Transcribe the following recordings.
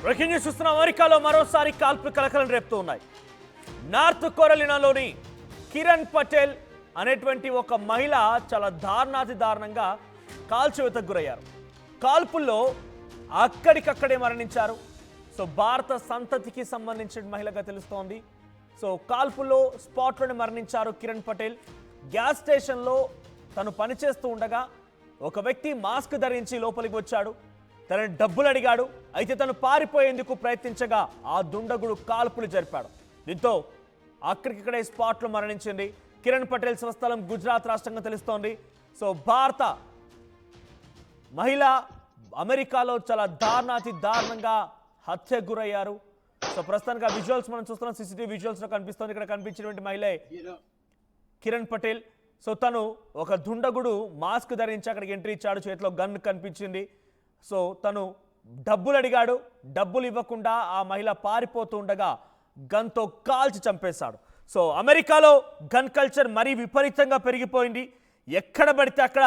Breaking news చూస్తున్న అమెరికాలో మరోసారి కాల్పులు కలకలం రేపుతూ ఉన్నాయి. నార్త్ కొరలినాలోని కిరణ్ పటేల్ అనేటువంటి ఒక మహిళ చాలా దారుణాతి దారుణంగా కాల్చివేతకు గురయ్యారు. కాల్పుల్లో అక్కడికక్కడే మరణించారు. సో భారత సంతతికి సంబంధించిన మహిళగా తెలుస్తోంది. సో కాల్పుల్లో స్పాట్లోనే మరణించారు కిరణ్ పటేల్. గ్యాస్ స్టేషన్లో తను పనిచేస్తూ ఉండగా ఒక వ్యక్తి మాస్క్ ధరించి లోపలికి వచ్చాడు. తనని డబ్బులు అడిగాడు. అయితే తను పారిపోయేందుకు ప్రయత్నించగా ఆ దుండగుడు కాల్పులు జరిపాడు. దీంతో అక్కడికిక్కడే స్పాట్లో మరణించింది. కిరణ్ పటేల్ స్వస్థలం గుజరాత్ రాష్ట్రంగా తెలుస్తోంది. సో భారత మహిళ అమెరికాలో చాలా దారుణాతి దారుణంగా హత్యకు గురయ్యారు. సో ప్రస్తుతానికి ఆ విజువల్స్ మనం చూస్తున్నాం. సీసీటీవీ విజువల్స్లో కనిపిస్తోంది. ఇక్కడ కనిపించినటువంటి మహిళే కిరణ్ పటేల్. సో తను ఒక దుండగుడు మాస్క్ ధరించి అక్కడికి ఎంట్రీ ఇచ్చాడు. చేతిలో గన్ కనిపించింది. సో తను డబ్బులు అడిగాడు. డబ్బులు ఇవ్వకుండా ఆ మహిళ పారిపోతూ ఉండగా గన్తో కాల్చి చంపేశాడు. సో అమెరికాలో గన్ కల్చర్ మరీ విపరీతంగా పెరిగిపోయింది. ఎక్కడ పడితే అక్కడ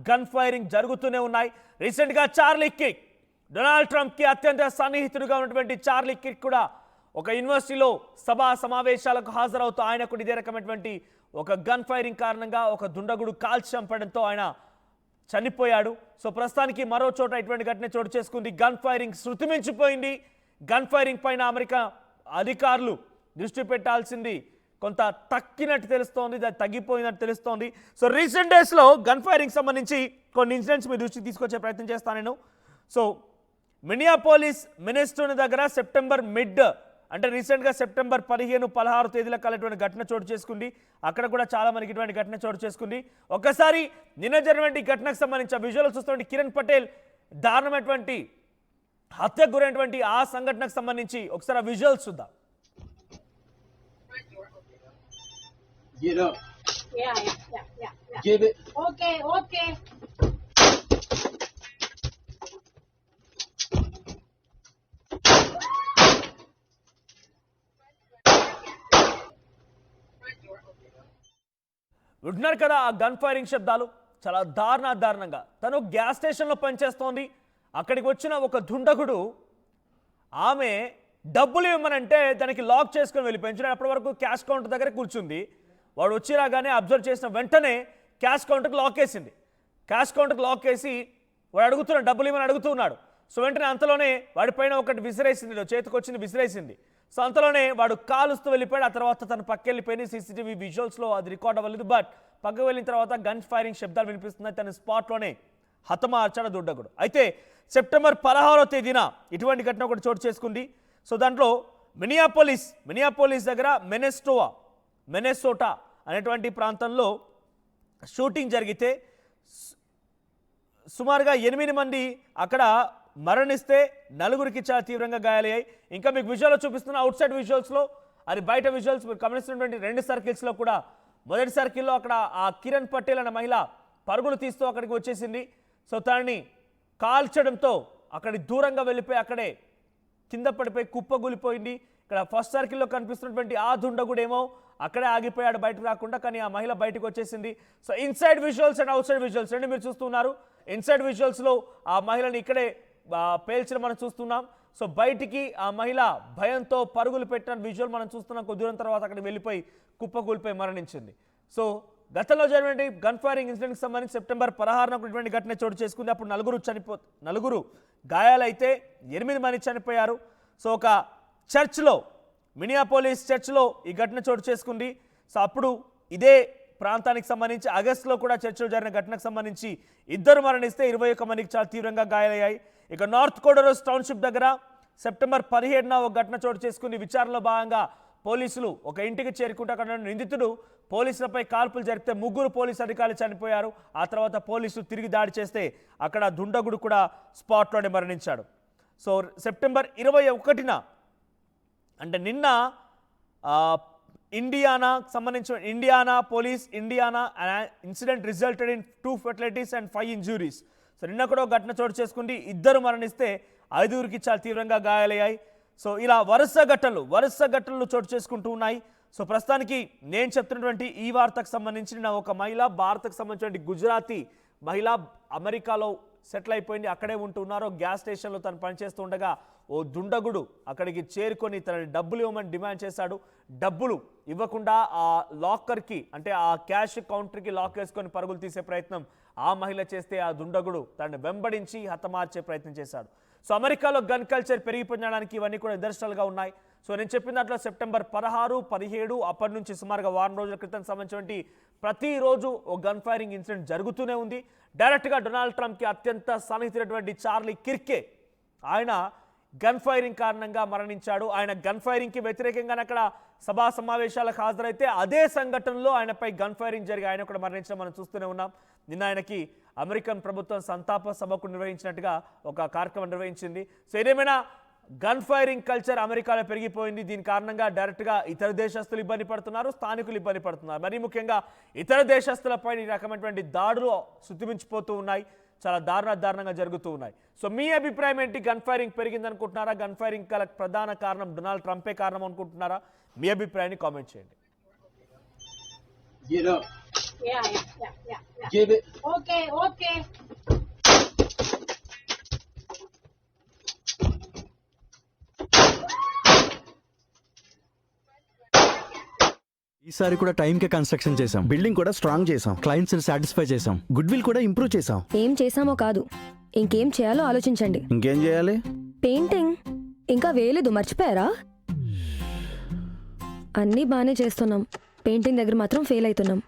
గన్ ఫైరింగ్ జరుగుతూనే ఉన్నాయి. రీసెంట్గా చార్లీ కిర్క్, డొనాల్డ్ ట్రంప్కి అత్యంత సన్నిహితుడిగా ఉన్నటువంటి చార్లీ కిర్క్ కూడా ఒక యూనివర్సిటీలో సభా సమావేశాలకు హాజరవుతూ ఆయనకు ఇదే రకమైనటువంటి ఒక గన్ ఫైరింగ్ కారణంగా ఒక దుండగుడు కాల్చి చంపడంతో ఆయన చనిపోయాడు. సో ప్రస్తుతానికి మరో చోట ఇటువంటి ఘటన చోటు చేసుకుంది. గన్ ఫైరింగ్ శృతిమించిపోయింది. గన్ ఫైరింగ్ పైన అమెరికా అధికారులు దృష్టి పెట్టాల్సింది కొంత తక్కినట్టు తెలుస్తోంది, తగ్గిపోయినట్టు తెలుస్తోంది. సో రీసెంట్ డేస్లో గన్ ఫైరింగ్ సంబంధించి కొన్ని ఇన్సిడెంట్స్ మీ దృష్టికి తీసుకొచ్చే ప్రయత్నం చేస్తాను నేను. సో మినియాపోలిస్ మినిస్టోని దగ్గర సెప్టెంబర్ మిడ్ అంటే రీసెంట్గా సెప్టెంబర్ 15-16 తేదీల కాలటువంటి ఘటన చోటు చేసుకుంది. అక్కడ కూడా చాలా మనకి ఇటువంటి ఘటన చోటు చేసుకుంది. ఒకసారి నిన్న జరిగినటువంటి ఘటనకు సంబంధించిన విజువల్ చూస్తున్నటువంటి కిరణ్ పటేల్ దారుణమైనటువంటి హత్యకు గురైనటువంటి ఆ సంఘటనకు సంబంధించి ఒకసారి ఆ విజువల్స్ చూద్దాం. Get up. Yeah. Give it. Okay. వింటున్నారు కదా ఆ గన్ ఫైరింగ్ శబ్దాలు. చాలా దారుణంగా తను గ్యాస్ స్టేషన్లో పనిచేస్తోంది. అక్కడికి వచ్చిన ఒక దుండగుడు ఆమె డబ్బులు ఇవ్వమనంటే దానికి లాక్ చేసుకొని వెళ్ళిపోయించాడు. అప్పటి వరకు క్యాష్ కౌంటర్ దగ్గర కూర్చుంది. వాడు వచ్చి రాగానే అబ్జర్వ్ చేసిన వెంటనే క్యాష్ కౌంటర్కి లాక్ వేసింది. క్యాష్ కౌంటర్కి లాక్ వేసి వాడు అడుగుతున్నాడు, డబ్బులు ఇవ్వమని అడుగుతున్నాడు. సో వెంటనే అంతలోనే వాడి పైన ఒకటి విసిరేసింది, చేతికి వచ్చింది విసిరేసింది. సో అంతలోనే వాడు కాలుస్తూ వెళ్ళిపోయాడు. ఆ తర్వాత తను పక్కెళ్ళిపోయింది. సీసీటీవీ విజువల్స్లో అది రికార్డ్ అవ్వలేదు. బట్ పక్కకు వెళ్ళిన తర్వాత గన్ ఫైరింగ్ శబ్దాలు వినిపిస్తున్నాయి. తన స్పాట్లోనే హతమార్చాడు దుండగుడు. అయితే సెప్టెంబర్ 16వ తేదీన ఇటువంటి ఘటన ఒకటి చోటు చేసుకుంది. సో దాంట్లో మినియాపోలిస్ దగ్గర మెనెసోటా అనేటువంటి ప్రాంతంలో షూటింగ్ జరిగితే సుమారుగా 8 మంది అక్కడ మరణిస్తే 4గురికి చాలా తీవ్రంగా గాయాలయ్యాయి. ఇంకా మీకు విజువల్లో చూపిస్తున్న అవుట్ సైడ్ విజువల్స్లో, అది బయట విజువల్స్ మీరు గమనిస్తున్నటువంటి 2 సర్కిల్స్లో కూడా మొదటి సర్కిల్లో అక్కడ ఆ కిరణ్ పటేల్ అనే మహిళ పరుగులు తీస్తూ అక్కడికి వచ్చేసింది. సో తనని కాల్చడంతో అక్కడి దూరంగా వెళ్ళిపోయి అక్కడే కింద పడిపోయి కుప్పగూలిపోయింది. ఇక్కడ ఫస్ట్ సర్కిల్లో కనిపిస్తున్నటువంటి ఆ దుండగుడేమో అక్కడే ఆగిపోయాడు బయటకు రాకుండా. కానీ ఆ మహిళ బయటకు వచ్చేసింది. So inside visuals and out side visuals రెండు మీరు చూస్తున్నారు. ఇన్సైడ్ విజువల్స్లో ఆ మహిళని ఇక్కడే పేల్చడం మనం చూస్తున్నాం. సో బయటికి ఆ మహిళ భయంతో పరుగులు పెట్టిన విజువల్ మనం చూస్తున్నాం. కొద్ది దూరం తర్వాత అక్కడ వెళ్ళిపోయి కుప్పగూలిపోయి మరణించింది. సో గతంలో జరిగిన గన్ ఫైరింగ్ ఇన్సిడెంట్కి సంబంధించి సెప్టెంబర్ 16న ఇటువంటి ఘటన చోటు చేసుకుంది. అప్పుడు 4 గాయాలైతే 8 మంది చనిపోయారు. సో ఒక చర్చ్లో, మినియాపోలిస్ చర్చ్లో ఈ ఘటన చోటు చేసుకుంది. సో అప్పుడు ఇదే ప్రాంతానికి సంబంధించి ఆగస్టులో కూడా చర్చిలో జరిగిన ఘటనకు సంబంధించి 2 మరణిస్తే 21 మందికి చాలా తీవ్రంగా గాయాలయ్యాయి. ఇక నార్త్ కోడరోస్ టౌన్షిప్ దగ్గర సెప్టెంబర్ 17న ఒక ఘటన చోటు చేసుకుంది. విచారణలో భాగంగా పోలీసులు ఒక ఇంటికి చేరుకుంటే అక్కడ నిందితుడు పోలీసులపై కాల్పులు జరిపితే 3 పోలీసు అధికారులు చనిపోయారు. ఆ తర్వాత పోలీసులు తిరిగి దాడి చేస్తే అక్కడ దుండగుడు కూడా స్పాట్లోనే మరణించాడు. సో సెప్టెంబర్ 21న అంటే నిన్న Indiana police incident resulted in 2 fatalities and 5 injuries. So నిన్న కూడా ఒక ఘటన చోటు చేసుకుంది. 2 మరణిస్తే 5గురికి చాలా తీవ్రంగా గాయాలయ్యాయి. సో ఇలా వరుస ఘటనలు చోటు చేసుకుంటూ ఉన్నాయి. సో ప్రస్తుతానికి నేను చెప్తున్నటువంటి ఈ వార్తకు సంబంధించిన ఒక మహిళ, భారత్కు సంబంధించిన గుజరాతీ మహిళ అమెరికాలో సెటిల్ అయిపోయింది, అక్కడే ఉంటున్నారు. గ్యాస్ స్టేషన్లో తను పనిచేస్తూ ఉండగా ఓ దుండగుడు అక్కడికి చేరుకొని తనని డబ్బులు ఇవ్వమని డిమాండ్ చేశాడు. డబ్బులు ఇవ్వకుండా ఆ లాకర్కి, అంటే ఆ క్యాష్ కౌంటర్కి లాక్ వేసుకొని పరుగులు తీసే ప్రయత్నం ఆ మహిళ చేస్తే ఆ దుండగుడు తనని వెంబడించి హతమార్చే ప్రయత్నం చేశాడు. సో అమెరికాలో గన్ కల్చర్ పెరిగిపోయడానికి ఇవన్నీ కూడా నిదర్శనాలుగా ఉన్నాయి. సో నేను చెప్పిన దాంట్లో సెప్టెంబర్ 16, 17 అప్పటి నుంచి సుమారుగా వారం రోజుల క్రితం సంబంధించినటువంటి ప్రతిరోజు ఓ గన్ ఫైరింగ్ ఇన్సిడెంట్ జరుగుతూనే ఉంది. డైరెక్ట్గా డొనాల్డ్ ట్రంప్కి అత్యంత సన్నిహితుడైనటువంటి చార్లీ కిర్కే ఆయన గన్ ఫైరింగ్ కారణంగా మరణించాడు. ఆయన గన్ ఫైరింగ్కి వ్యతిరేకంగానే అక్కడ సభా సమావేశాలకు హాజరైతే అదే సంఘటనలో ఆయనపై గన్ ఫైరింగ్ జరిగి ఆయన కూడా మరణించడం మనం చూస్తూనే ఉన్నాం. నిన్న ఆయనకి అమెరికన్ ప్రభుత్వం సంతాప సభకు నిర్వహించినట్టుగా ఒక కార్యక్రమం నిర్వహించింది. సో ఏదేమైనా గన్ ఫైరింగ్ కల్చర్ అమెరికాలో పెరిగిపోయింది. దీని కారణంగా డైరెక్ట్గా ఇతర దేశస్తులు ఇబ్బంది పడుతున్నారు, స్థానికులు ఇబ్బంది పడుతున్నారు. మరీ ముఖ్యంగా ఇతర దేశస్తులపై ఈ రకమైనటువంటి దాడులు శృతిమించిపోతూ ఉన్నాయి, చాలా దారుణంగా జరుగుతూ ఉన్నాయి. సో మీ అభిప్రాయం ఏంటి? గన్ ఫైరింగ్ పెరిగింది అనుకుంటున్నారా? గన్ ఫైరింగ్ గల ప్రధాన కారణం డొనాల్డ్ ట్రంపే కారణం అనుకుంటున్నారా? మీ అభిప్రాయాన్ని కామెంట్ చేయండి. Get up. Yeah. Give it. Okay. ఈసారి కూడా టైంకే కన్స్ట్రక్షన్ చేసాం, బిల్డింగ్ కూడా స్ట్రాంగ్ చేసాం, క్లయింట్స్ ని సాటిస్ఫై చేసాం. గుడ్ విల్ కూడా ఇంప్రూవ్ చేసాం. ఏం చేశామో కాదు, ఇంకేం చేయాలో ఆలోచించండి. ఇంకేం చేయాలి? పెయింటింగ్ ఇంకా వేయలేదు, మర్చిపోయారా? అన్నీ బాగానే చేస్తున్నాం, పెయింటింగ్ దగ్గర మాత్రం ఫెయిల్ అవుతున్నాం.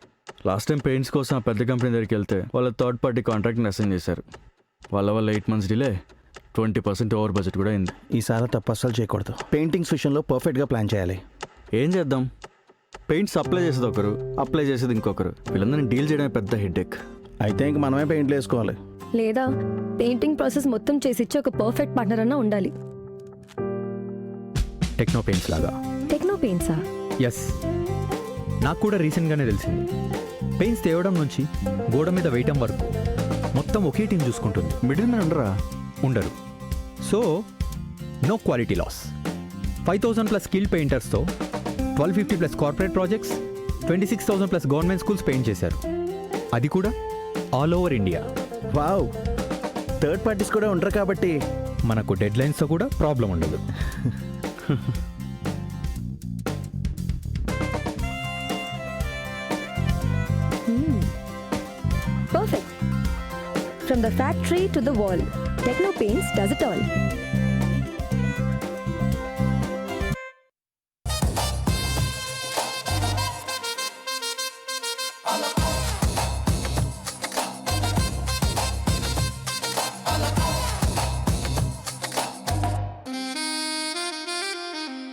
లాస్ట్ టైం పెయింట్స్ కోసం ఆ పెద్ద కంపెనీ దగ్గరికి వెళ్తే వాళ్ళ థర్డ్ పార్టీ కాంట్రాక్ట్ని అసైన్ చేశారు. వాళ్ళ 8 months డిలే, 20% ఓవర్ బడ్జెట్ కూడా అయింది. ఈసారి తప్పు అస్సలు చేయకూడదు. పెయింటింగ్స్ విషయంలో పర్ఫెక్ట్గా ప్లాన్ చేయాలి. ఏం చేద్దాం? పెయింట్స్ అప్లై చేసేది ఒకరు, అప్లై చేసేది ఇంకొకరు. వీళ్ళందరినీ డీల్ చేయడమే పెద్ద హెడేక్. అయితే ఇంక మనమే పెయింట్లు వేసుకోవాలి. లేదా పెయింటింగ్ ప్రాసెస్ మొత్తం చేసిచ్చి ఒక పర్ఫెక్ట్ పార్ట్నర్ అన్నా ఉండాలి. టెక్నో పెయింట్స్ లాగా. టెక్నో పెయింట్సా? ఎస్, నాకు కూడా రీసెంట్గానే తెలిసింది. పెయింట్స్ తేవడం నుంచి గోడ మీద వేయటం వరకు మొత్తం ఒకే టీం చూసుకుంటుంది. మిడిల్ మ్యాన్ ఉండరా? ఉండరు. So no quality loss. 5,000+ skill పెయింటర్స్తో 1,250+ corporate projects, 26,000+ government schools paint చేశారు. అది కూడా all over India. Wow, third parties కూడా ఉంటారు కాబట్టి మనకు డెడ్ లైన్స్తో కూడా ప్రాబ్లం ఉండదు. Perfect. From the factory to the wall, techno paints does it all.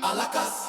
a la casa.